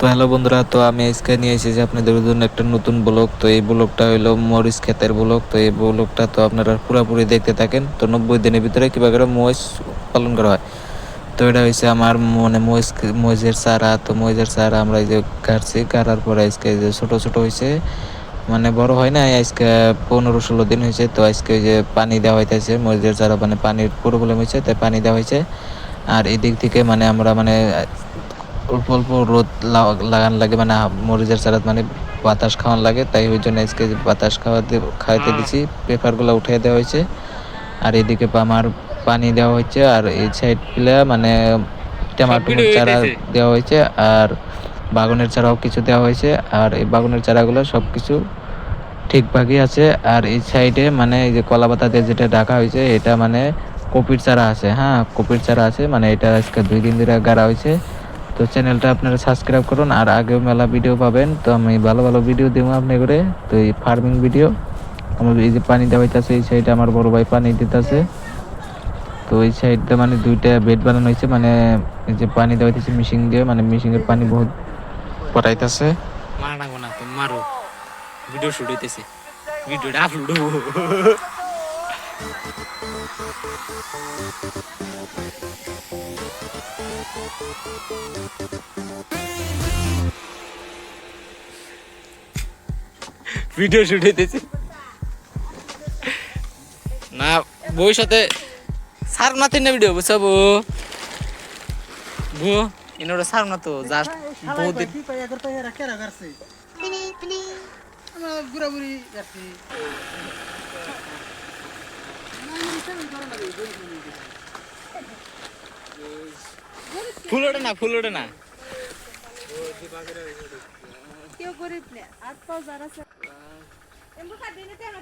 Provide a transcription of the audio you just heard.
তো হ্যালো বন্ধুরা, তো আমি আজকে নিয়ে এসেছি আপনাদের জন্য একটা নতুন ব্লগ। তো এই ব্লগটা হলো মরিচ ক্ষেতের ব্লগ। তো এই ব্লগটা তো আপনারা পুরোপুরি দেখতে থাকেন। তো 90 দিনের ভিতরে কীভাবে করে মহিষ পালন করা হয়। তো এটা হয়েছে আমার মানে মহিষের চারা। তো মহিষের চারা আমরা এই যে কাটছি, কাটার পরে আজকে যে ছোটো ছোটো হয়েছে, মানে বড় হয় না, আজকে 15-16 দিন হয়েছে। তো আজকে ওই যে পানি দেওয়া হইতেছে মহিষের চারা, মানে পানির প্রবলেম হয়েছে তাই পানি দেওয়া হয়েছে। আর এদিক থেকে মানে আমরা মানে অল্প অল্প রোদ লাগান লাগে, মানে মরিচের চারা মানে বাতাস খাওয়ান লাগে, তাই ওই জন্য আজকে বাতাস খাওয়াতে দিছি, পেপারগুলো উঠিয়ে দেওয়া হয়েছে। আর এদিকে আমার পানি দেওয়া হচ্ছে, আর এই সাইড গুলা মানে সব ভিডিও টমেটোর চারা হইতেছে। দেওয়া হয়েছে, আর বাগানের চারাও কিছু দেওয়া হয়েছে। আর এই বাগানের চারাগুলো সব কিছু ঠিকভাবেই আছে। আর এই সাইডে মানে এই যে কলা পাতা দিয়ে যেটা ঢাকা হয়েছে, এটা মানে কপির চারা আছে। হ্যাঁ, কপির চারা আছে, মানে এটা আজকে 2 দিন ধরে গাড়া হয়েছে। তো চ্যানেলটা আপনারা সাবস্ক্রাইব করুন, আর আগেও মেলা ভিডিও পাবেন। তো আমি ভালো ভালো ভিডিও দেবো আপনি করে। তো এই ফার্মিং ভিডিও আমার এই যে পানি দেওয়া হইতেছে, এই সাইডে আমার বড় ভাই পানি দিতেছে। তো এই সাইডটা মানে 2টা বেড বানানো হয়েছে, মানে এই যে পানি দেওয়া হইতেছে মেশিন দিয়ে, মানে মেশিনের পানি বহুত পটাইতেছে। মারা লাগবো না তো মারো, ভিডিও শুট হইতেছে, ভিডিওটা আপলোড হবো। ভিডিও শুট হইতেছে না, বউর সাথে সার নাতে না ভিডিও বুঝছো বউ ইনোরা সার না তো জাস্ট বহুত দিন ফুল ওঠে না, ফুল ওঠে না। কেউ গরিব না আর পাও যারা এমন খাবি না কেন